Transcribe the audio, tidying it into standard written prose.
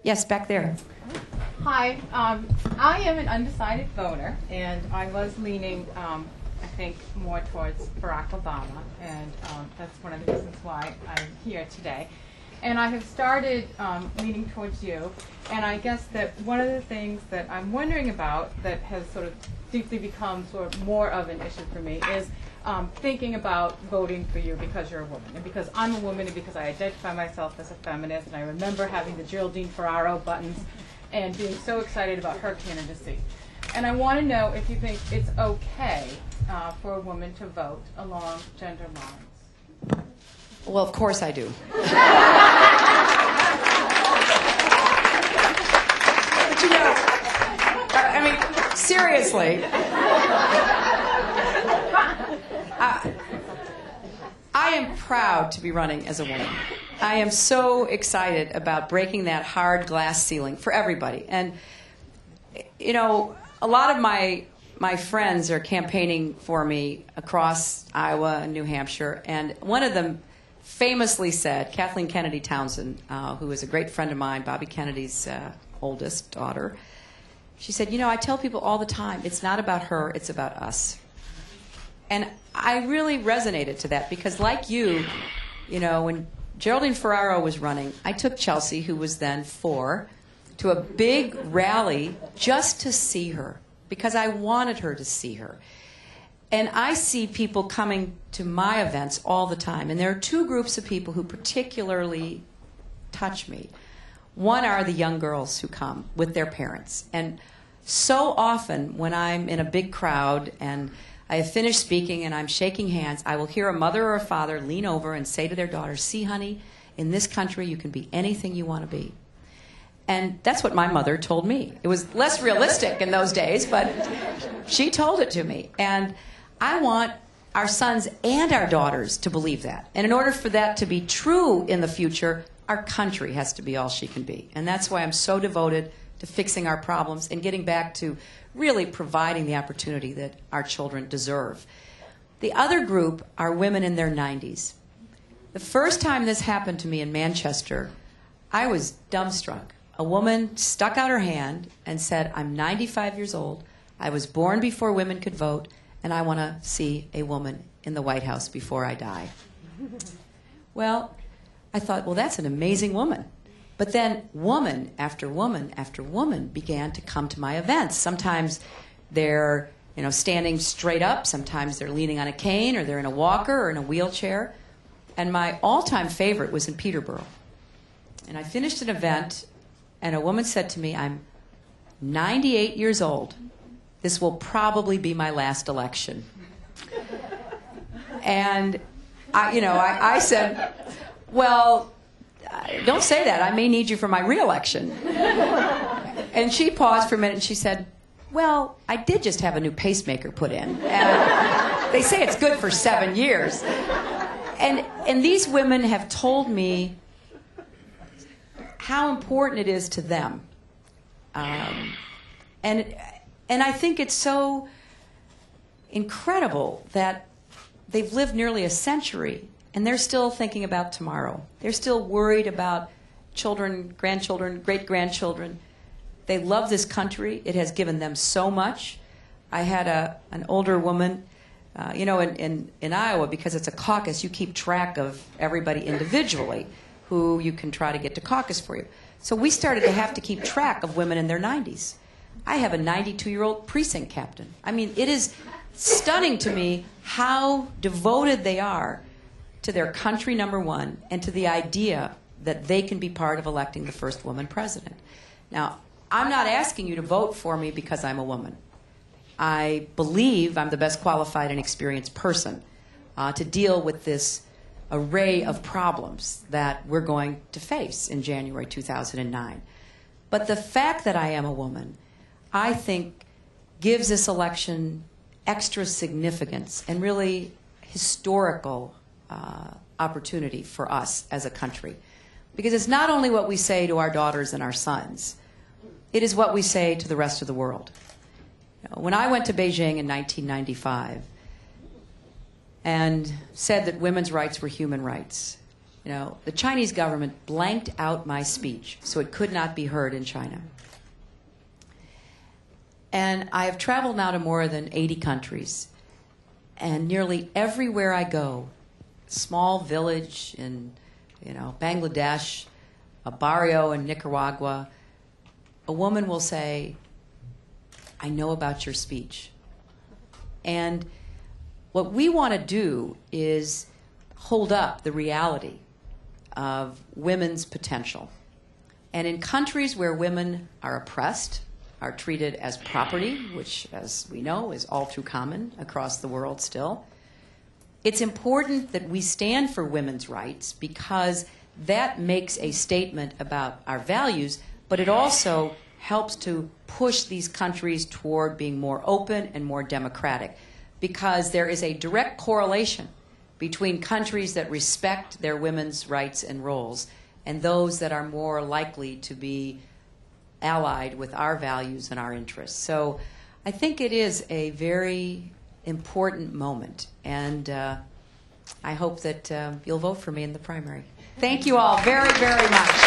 Yes, back there. Hi, I am an undecided voter, and I was leaning, I think, more towards Barack Obama, and that's one of the reasons why I'm here today. And I have started leaning towards you, and I guess that one of the things that I'm wondering about that has sort of deeply become sort of more of an issue for me is thinking about voting for you because you're a woman, and because I'm a woman, and because I identify myself as a feminist, and I remember having the Geraldine Ferraro buttons and being so excited about her candidacy. And I want to know if you think it's okay for a woman to vote along gender lines. Well, of course I do. But you know, I mean, seriously. I am proud to be running as a woman. I am so excited about breaking that hard glass ceiling for everybody. And, you know, a lot of my friends are campaigning for me across Iowa and New Hampshire, and one of them famously said, Kathleen Kennedy Townsend, who is a great friend of mine, Bobby Kennedy's oldest daughter, she said, you know, I tell people all the time, it's not about her, it's about us. And I really resonated to that because like you know, when Geraldine Ferraro was running, I took Chelsea, who was then 4, to a big rally just to see her because I wanted her to see her. And I see people coming to my events all the time, and there are two groups of people who particularly touch me. One are the young girls who come with their parents. And so often when I'm in a big crowd and I have finished speaking and I'm shaking hands, I will hear a mother or a father lean over and say to their daughter, see, honey, in this country you can be anything you want to be. And that's what my mother told me. It was less realistic in those days, but she told it to me. And I want our sons and our daughters to believe that. And in order for that to be true in the future, our country has to be all she can be. And that's why I'm so devoted to fixing our problems and getting back to really providing the opportunity that our children deserve. The other group are women in their 90s. The first time this happened to me in Manchester, I was dumbstruck. A woman stuck out her hand and said, I'm 95 years old, I was born before women could vote, and I want to see a woman in the White House before I die. Well, I thought, well, that's an amazing woman. But then woman after woman after woman began to come to my events. Sometimes they're, you know, standing straight up. Sometimes they're leaning on a cane, or they're in a walker or in a wheelchair. And my all-time favorite was in Peterborough. And I finished an event, and a woman said to me, I'm 98 years old. This will probably be my last election. And I said, well, don't say that. I may need you for my re-election. And she paused for a minute and she said, well, I did just have a new pacemaker put in. And they say it's good for 7 years. And these women have told me how important it is to them. And I think it's so incredible that they've lived nearly a century and they're still thinking about tomorrow. They're still worried about children, grandchildren, great-grandchildren. They love this country. It has given them so much. I had an older woman, in Iowa, because it's a caucus, you keep track of everybody individually who you can try to get to caucus for you. So we started to have to keep track of women in their 90s. I have a 92-year-old precinct captain. I mean, it is stunning to me how devoted they are to their country, number one, and to the idea that they can be part of electing the first woman president. Now, I'm not asking you to vote for me because I'm a woman. I believe I'm the best qualified and experienced person to deal with this array of problems that we're going to face in January 2009. But the fact that I am a woman, I think, gives this election extra significance and really historical opportunity for us as a country. Because it's not only what we say to our daughters and our sons, it is what we say to the rest of the world. When I went to Beijing in 1995 and said that women's rights were human rights, You know, the Chinese government blanked out my speech, so it could not be heard in China. And I have traveled now to more than 80 countries, and nearly everywhere I go, small village in, you know, Bangladesh, a barrio in Nicaragua, a woman will say, I know about your speech. And what we want to do is hold up the reality of women's potential. And in countries where women are oppressed, are treated as property, which, as we know, is all too common across the world still, it's important that we stand for women's rights because that makes a statement about our values, but it also helps to push these countries toward being more open and more democratic, because there is a direct correlation between countries that respect their women's rights and roles and those that are more likely to be allied with our values and our interests. So I think it is a very important moment, and I hope that you'll vote for me in the primary. Thank you all very, very much.